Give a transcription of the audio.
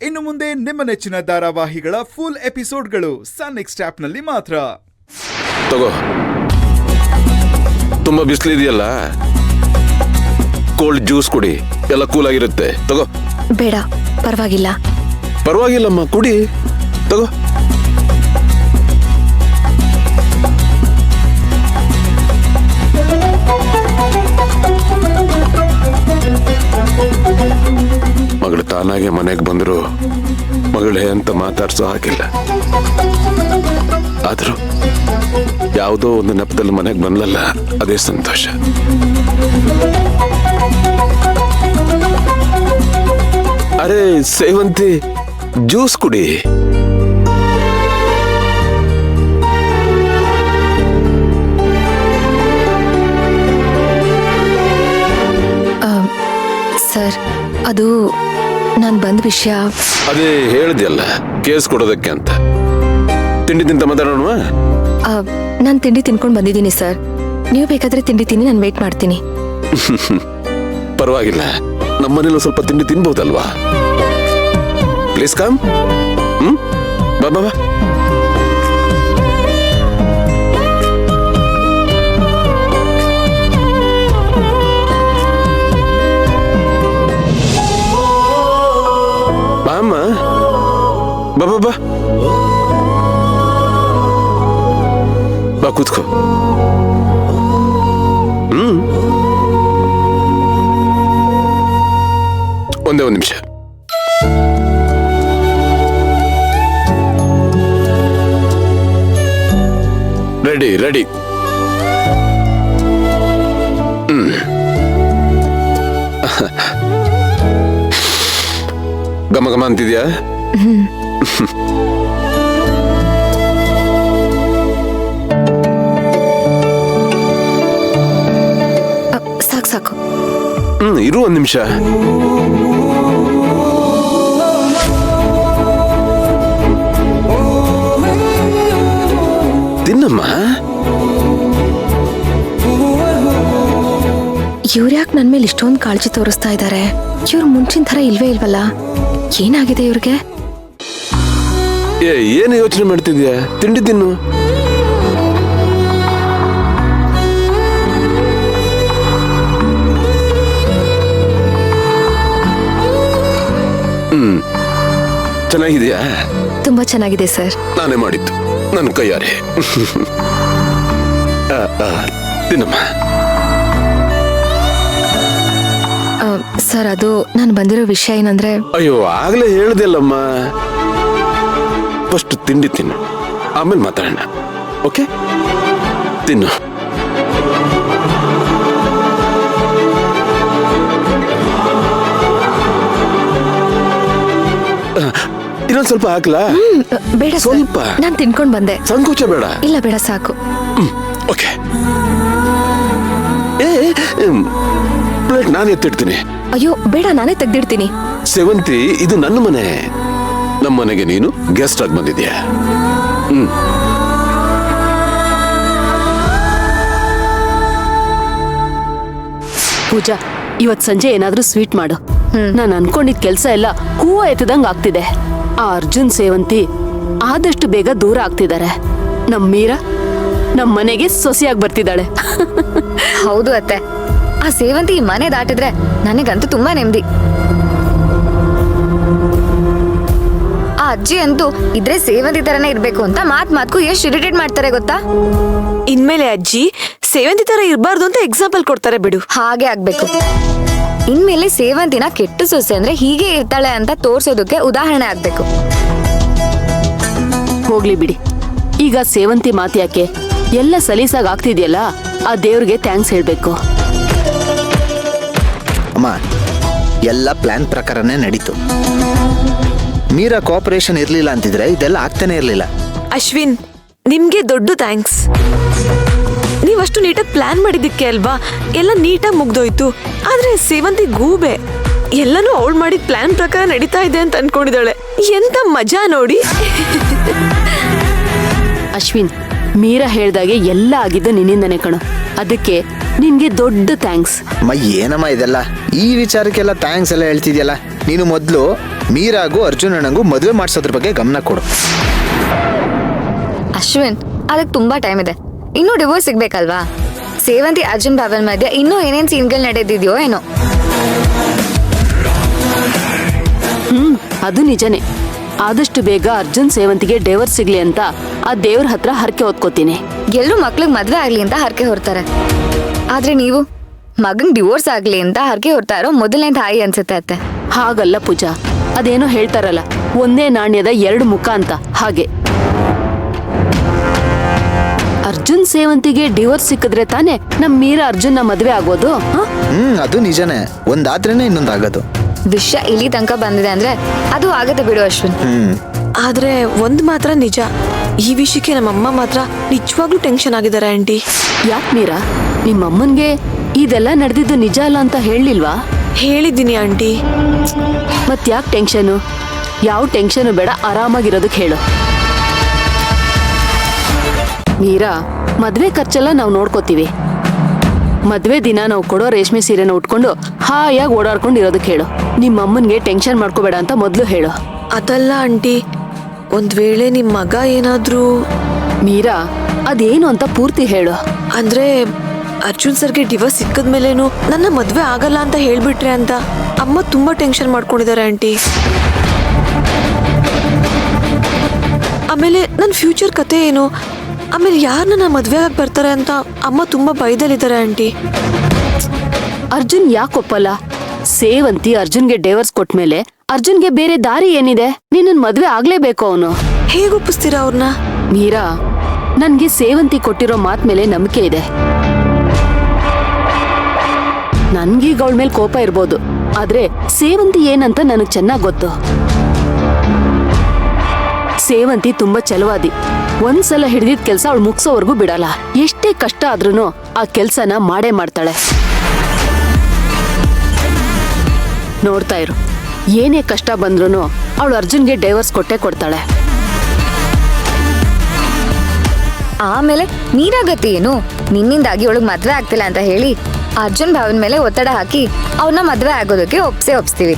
ಇನ್ನು ಮುಂದೆ ನಿಮ್ಮ ನೆಚ್ಚಿನ ಧಾರಾವಾಹಿಗಳ ಫುಲ್ ಎಪಿಸೋಡ್ಗಳು ಸನ್ ನೆಕ್ಸ್ಟ್ ಆಪ್ನಲ್ಲಿ ಮಾತ್ರ. ತಗೋ, ತುಂಬಾ ಬಿಸಿಲಿದೆಯಲ್ಲ, ಕೋಲ್ಡ್ ಜ್ಯೂಸ್ ಕುಡಿ, ಎಲ್ಲ ಕೂಲ್ ಆಗಿರುತ್ತೆ. ತಗೋ. ಬೇಡ, ಪರವಾಗಿಲ್ಲ. ಪರವಾಗಿಲ್ಲಮ್ಮ, ಕುಡಿ. ತಗೋ. ಮಗಳು ತಾನಾಗೆ ಮನೆಗೆ ಬಂದ್ರು ಮಗಳೇ ಅಂತ ಮಾತಾಡ್ಸೋ ಹಾಗಿಲ್ಲ. ಆದ್ರೂ ಯಾವುದೋ ಒಂದು ನೆಪದಲ್ಲಿ ಮನೆಗೆ ಬಂದ್ಲಲ್ಲ, ಅದೇ ಸಂತೋಷ. ಅರೆ ಸೇವಂತಿ, ಜ್ಯೂಸ್ ಕುಡಿ. ಸರ್, ಅದು ನಾನು ಬಂದ ವಿಷಯ. ಅದೇ ಹೇಳಿದ್ಯಲ್ಲ, ಕೇಸ್ ಕೊಡೋದಕ್ಕೆ ಅಂತ. ತಿಂಡಿ ತಿಂತ ಮಾತಾಡೋಣ. ನಾನು ತಿಂಡಿ ತಿನ್ಕೊಂಡು ಬಂದಿದ್ದೀನಿ ಸರ್. ನೀವು ಬೇಕಾದ್ರೆ ತಿಂಡಿ ತಿನ್ನಿ, ನಾನು ವೇಟ್ ಮಾಡ್ತೀನಿ. ಪರವಾಗಿಲ್ಲ, ನಮ್ಮನೇಲಿ ಸ್ವಲ್ಪ ತಿಂಡಿ ತಿನ್ಬಹುದಲ್ವಾ? Please come. ಬಾ ಬಾ ಬಾ. ಬಾಮ್ಮ, ಬಾ ಬಾ ಬಾ ಬಾ, ಕೂತ್ಕೋ. ಒಂದೇ ಒಂದು ನಿಮಿಷ. Ready ready. ಗಮ ಗಮ ಅಂತಿದ್ಯಾ? ಸಾಕು ಸಾಕು. ಇರು ಒಂದ್ ನಿಮಿಷ. ತಿನ್ನಮ್ಮ. ಇವ್ರ್ಯಾಕೆ ನನ್ ಮೇಲೆ ಇಷ್ಟೊಂದು ಕಾಳಜಿ ತೋರಿಸ್ತಾ ಇದ್ದಾರೆ? ಇವ್ರು ಮುಂಚಿನ ತರ ಇಲ್ವೇ ಇಲ್ವಲ್ಲ? ಏನಾಗಿದೆ ಇವ್ರಿಗೆ? ಏನು ಯೋಚನೆ ಮಾಡ್ತಿದ್ಯಾ? ತಿಂಡಿ ತಿನ್ನು. ಚೆನ್ನಾಗಿದೆಯಾ? ತುಂಬಾ ಚೆನ್ನಾಗಿದೆ ಸರ್. ನಾನೇ ಮಾಡಿದ್ದು, ನನ್ನ ಕೈಯಾರೆ. ತಿನ್ನಮ್ಮ. ಸರ್, ಅದು ನಾನು ಬಂದಿರೋ ವಿಷಯ ಏನಂದ್ರೆ... ಅಯ್ಯೋ, ಆಗ್ಲೇ ಹೇಳ್ದಲ್ಲಮ್ಮ. ಫಸ್ಟ್ ತಿಂಡಿ ತಿನ್ನು, ಆಮೇಲೆ ಮಾತಾಡೋಣ. ಓಕೆ, ತಿನ್ನು. ಇನ್ನೊಂದು ಸ್ವಲ್ಪ ಹಾಕ್ಲಾ? ಬೇಡ, ಸ್ವಲ್ಪ. ನಾನು ತಿನ್ಕೊಂಡ್ ಬಂದೆ. ಸಂಕೋಚ ಬೇಡ. ಇಲ್ಲ, ಬೇಡ, ಸಾಕು. ಓಕೆ. ಪ್ಲೇಟ್ ನಾನು ಎತ್ತಿಡ್ತೀನಿ. ಅಯ್ಯೋ ಬೇಡ, ನಾನೇ ತೆಗ್ದಿಡ್ತೀನಿ. ಸೇವಂತಿ, ಇದು ನನ್ನ ಮನೆ. ನಮ್ಮ ಮನೆಗೆ ನೀನು ಗೆಸ್ಟ್ ಆಗಿ ಬಂದಿದ್ಯಾ. ಪೂಜಾ, ಇವತ್ ಸಂಜೆ ಏನಾದ್ರೂ ಸ್ವೀಟ್ ಮಾಡು. ನಾನು ಅನ್ಕೊಂಡಿದ್ ಕೆಲ್ಸ ಎಲ್ಲ ಹೂವ ಎತ್ತದಂಗ್ ಆಗ್ತಿದೆ. ಆ ಅರ್ಜುನ್ ಸೇವಂತಿ ಆದಷ್ಟು ಬೇಗ ದೂರ ಆಗ್ತಿದ್ದಾರೆ. ನಮ್ ಮೀರಾ ನಮ್ ಮನೆಗೆ ಸೊಸೆಯಾಗಿ ಬರ್ತಿದ್ದಾಳೆ. ಹೌದು ಅತ್ತೆ, ಆ ಸೇವಂತಿ ಮನೆ ದಾಟಿದ್ರೆ ನನಗಂತೂ ತುಂಬಾ ನೆಮ್ಮದಿ. ಆ ಅಜ್ಜಿ ಅಂತೂ ಇದ್ರೆ ಸೇವಂತಿ ತರನೇ ಇರ್ಬೇಕು ಅಂತ ಮಾತ್ಗೂ ಎಷ್ಟು ಇರಿಟೇಟ್ ಮಾಡ್ತಾರೆ ಗೊತ್ತಾ? ಇನ್ಮೇಲೆ ಅಜ್ಜಿ ಸೇವಂತಿ ತರ ಇರಬಾರ್ದು ಅಂತ ಎಕ್ಸಾಂಪಲ್ ಕೊಡ್ತಾರೆ ಬಿಡು. ಹಾಗೆ ಆಗ್ಬೇಕು. ಇನ್ಮೇಲೆ ಸೇವಂತಿನ ಕೆಟ್ಟ ಸೊಸೆ ಅಂದ್ರೆ ಹೀಗೆ ಇರ್ತಾಳೆ ಅಂತ ತೋರ್ಸೋದಕ್ಕೆ ಉದಾಹರಣೆ ಆಗ್ಬೇಕು. ಹೋಗ್ಲಿ ಬಿಡಿ, ಈಗ ಸೇವಂತಿ ಮಾತು ಯಾಕೆ? ಎಲ್ಲ ಸಲೀಸಾಗಿ ಆಗ್ತಿದ್ಯಲ್ಲ, ಆ ದೇವ್ರಿಗೆ ಥ್ಯಾಂಕ್ಸ್ ಹೇಳ್ಬೇಕು. ಅಮ್ಮ, ಎಲ್ಲ ಪ್ಲಾನ್ ಪ್ರಕಾರನೇ ನಡೀತು. ಮೀರಾ ಕೋಆಪರೇಷನ್ ಇರ್ಲಿಲ್ಲ ಅಂತಿದ್ರೆ ಇದೆಲ್ಲ ಆಗ್ತಾನೆ ಇರ್ಲಿಲ್ಲ. ಅಶ್ವಿನ್, ನಿಮ್ಗೆ ದೊಡ್ಡ ಥ್ಯಾಂಕ್ಸ್. ನೀವಷ್ಟು ನೀಟಾಗಿ ಪ್ಲಾನ್ ಮಾಡಿದ್ದಕ್ಕೆ ಅಲ್ವಾ ಎಲ್ಲ ನೀಟಾಗಿ ಮುಗ್ದೋಯ್ತು. ಆದ್ರೆ ಸೇವಂತಿ ಗೂಬೆ ಎಲ್ಲನೂ ಅವಳು ಮಾಡಿದ ಪ್ಲಾನ್ ಪ್ರಕಾರ ನಡೀತಾ ಇದೆ ಅಂತ ಅನ್ಕೊಂಡಿದ್ದಾಳೆ. ಎಂತ ಮಜಾ ನೋಡಿ. ಅಶ್ವಿನ್, ಮೀರಾ ಹೇಳ್ದಾಗೆ ಎಲ್ಲ ಆಗಿದ್ದು ನಿನ್ನಿಂದನೇ ಕಣೋ. ಅದಕ್ಕೆ ನಿನ್ಗೆ ದೊಡ್ಡ ಥ್ಯಾಂಕ್ಸ್. ಏನಮ್ಮ ಇದೆಲ್ಲ? ಈ ವಿಚಾರಕ್ಕೆಲ್ಲ ಥ್ಯಾಂಕ್ಸ್ ಎಲ್ಲ ಹೇಳ್ತಿದ್ಯಲ್ಲ, ನೀನು ಮೊದಲು ಮೀರಾಗೂ ಅರ್ಜುನ್ ಅಣ್ಣಂಗೂ ಮದುವೆ ಮಾಡಿಸೋದ್ರ ಬಗ್ಗೆ ಗಮನ ಕೊಡು. ಅಶ್ವಿನ್, ಅದಕ್ಕೆ ತುಂಬಾ ಟೈಮ್ ಇದೆ. ಇನ್ನೂ ಡಿವೋರ್ಸ್ ಸಿಗ್ಬೇಕಲ್ವಾ? ಸೇವಂತಿ ಅರ್ಜುನ್ ಭಾವನ್ ಮಧ್ಯೆ ಇನ್ನೂ ಏನೇನ್ ಸೀನ್ಗಳು ನಡೆದಿದೆಯೋ ಏನೋ. ಅದು ನಿಜನೇ. ಆದಷ್ಟು ಬೇಗ ಅರ್ಜುನ್ ಸೇವಂತಿಗೆ ಡೈವರ್ಸ್ ಸಿಗ್ಲಿ ಅಂತ ಆ ದೇವ್ರ ಹತ್ರ ಹರಕೆ ಹೊತ್ಕೋತೀನಿ. ಎಲ್ರು ಮಕ್ಳಿಗೆ ಮದ್ವೆ ಆಗ್ಲಿ ಅಂತ ಹರಕೆ ಹೊರ್ತಾರೆ. ಆದ್ರೆ ನೀವು ಮಗಂಗ್ ಡಿವೋರ್ಸ್ ಆಗ್ಲಿ ಅಂತ ಹರಕೆ ಹೊರ್ತಾ ಇರೋ ಮೊದಲನೇ ತಾಯಿ ಅನ್ಸುತ್ತೆ ಅತ್ತೆ. ಹಾಗಲ್ಲ ಪೂಜಾ, ಅದೇನೋ ಹೇಳ್ತಾರಲ್ಲ, ಒಂದೇ ನಾಣ್ಯದ ಎರಡು ಮುಖ ಅಂತ. ಹಾಗೆ ಅರ್ಜುನ್ ಸೇವಂತಿಗೆ ಡಿವೋರ್ಸ್ ಸಿಕ್ಕಿದ್ರೆ ತಾನೇ ನಮ್ ಮೀರಾ ಅರ್ಜುನ್ನ ಮದ್ವೆ ಆಗೋದು. ಅದು ನಿಜನೇ. ಒಂದಾದ್ರೇನೆ ಇನ್ನೊಂದಾಗೋದು. ವಿಷಯ ಇಲ್ಲಿ ತನಕ ಬಂದಿದೆ ಅಂದ್ರೆ ಅದು ಆಗತ್ತೆ ಬಿಡು ಅಶ್ವಿನ್. ಆದ್ರೆ ಒಂದ್ ಮಾತ್ರ ನಿಜ, ಈ ವಿಷಯಕ್ಕೆ ನಮ್ಮಮ್ಮ ಮಾತ್ರ ನಿಜವಾಗ್ಲೂ ಟೆನ್ಷನ್ ಆಗಿದ್ದಾರೆ ಆಂಟಿ. ಯಾಕೆ ಮೀರಾ, ನಿಮ್ಮಮ್ಮನ್ಗೆ ಇದೆಲ್ಲ ನಡೆದಿದ್ದು ನಿಜ ಅಲ್ಲ ಅಂತ ಹೇಳಿಲ್ವಾ? ಹೇಳಿದ್ದೀನಿ ಆಂಟಿ. ಮತ್ ಯಾಕೆ ಟೆನ್ಷನು? ಯಾವ ಟೆನ್ಷನು ಬೇಡ, ಆರಾಮಾಗಿರೋದಕ್ಕೆ ಹೇಳು. ಮೀರಾ, ಮದ್ವೆ ಖರ್ಚೆಲ್ಲ ನಾವು ನೋಡ್ಕೋತೀವಿ. ಮದ್ವೆ ದಿನ ನಾವು ಕೊಡೋ ರೇಷ್ಮೆ ಸೀರೆನ ಉಟ್ಕೊಂಡು ಹಾಯಾಗಿ ಓಡಾಡ್ಕೊಂಡು ಇರೋದಕ್ಕೆ ಹೇಳು. ನಿಮ್ಮಮ್ಮನ್ಗೆ ಟೆನ್ಷನ್ ಮಾಡ್ಕೋಬೇಡ ಅಂತ ಮೊದಲು ಹೇಳು. ಅದಲ್ಲ ಆಂಟಿ, ಒಂದ್ ವೇಳೆ ನಿಮ್ ಮಗ ಏನಾದ್ರೂ... ಮೀರಾ, ಅದೇನು ಅಂತ ಪೂರ್ತಿ ಹೇಳು. ಅಂದ್ರೆ ಅರ್ಜುನ್ ಸರ್ಗೆ ಡಿವೋರ್ಸ್ ಸಿಕ್ಕದ್ಮೇಲೇನು ನನ್ನ ಮದ್ವೆ ಆಗಲ್ಲ ಅಂತ ಹೇಳ್ಬಿಟ್ರೆ ಅಂತ ಅಮ್ಮ ತುಂಬಾ ಟೆನ್ಷನ್ ಮಾಡ್ಕೊಂಡಿದ್ದಾರೆ ಆಂಟಿ. ಆಮೇಲೆ ನನ್ನ ಫ್ಯೂಚರ್ ಕತೆ ಏನು, ಆಮೇಲೆ ಯಾರು ನನ್ನ ಮದ್ವೆ ಆಗಿ ಬರ್ತಾರೆ ಅಂತ ಅಮ್ಮ ತುಂಬಾ ಭಯದಲ್ಲಿದ್ದಾರೆ ಆಂಟಿ. ಅರ್ಜುನ್ ಯಾಕೆ ಒಪ್ಪಲ್ಲ? ಸೇವಂತಿ ಅರ್ಜುನ್ಗೆ ಡೈವರ್ಸ್ ಕೊಟ್ಮೇಲೆ ಅರ್ಜುನ್ಗೆ ಬೇರೆ ದಾರಿ ಏನಿದೆ? ನಿನ್ನ ಮದ್ವೆ ಆಗ್ಲೇಬೇಕು ಅವನು. ಹೇಗೆ ಒಪ್ಪಿಸ್ತೀರಾ ಅವ್ರನ್ನ? ಮೀರಾ, ನನ್ಗೆ ಸೇವಂತಿ ಕೊಟ್ಟಿರೋ ಮಾತ್ ಮೇಲೆ ನಂಬಿಕೆ ಇದೆ. ನನ್ಗೀಗ ಅವಳ ಮೇಲೆ ಕೋಪ ಇರ್ಬೋದು, ಆದ್ರೆ ಸೇವಂತಿ ಏನಂತ ನನಗ್ ಚೆನ್ನಾಗ್ ಗೊತ್ತು. ಸೇವಂತಿ ತುಂಬಾ ಚಲವಾದಿ. ಒಂದ್ಸಲ ಹಿಡಿದಿದ್ ಕೆಲ್ಸ ಅವಳು ಮುಗ್ಸೋವರೆಗೂ ಬಿಡಲ್ಲ. ಎಷ್ಟೇ ಕಷ್ಟ ಆದ್ರೂ ಆ ಕೆಲ್ಸನ ಮಾಡೇ ಮಾಡ್ತಾಳೆ. ನೋಡ್ತಾ ಇರು, ಏನೇ ಕಷ್ಟ ಬಂದ್ರೂ ಅವಳು ಅರ್ಜುನ್ಗೆ ಡೈವರ್ಸ್ ಕೊಟ್ಟೆ ಕೊಡ್ತಾಳೆ. ಆಮೇಲೆ ನೀರಾಗತಿ ಏನು? ನಿನ್ನಿಂದಾಗಿ ಅವಳಿಗೆ ಮದ್ವೆ ಆಗ್ತಿಲ್ಲ ಅಂತ ಹೇಳಿ ಅರ್ಜುನ್ ಭಾವನ್ ಮೇಲೆ ಒತ್ತಡ ಹಾಕಿ ಅವ್ರನ್ನ ಮದ್ವೆ ಆಗೋದಕ್ಕೆ ಒಪ್ಪಿಸ್ತೀವಿ.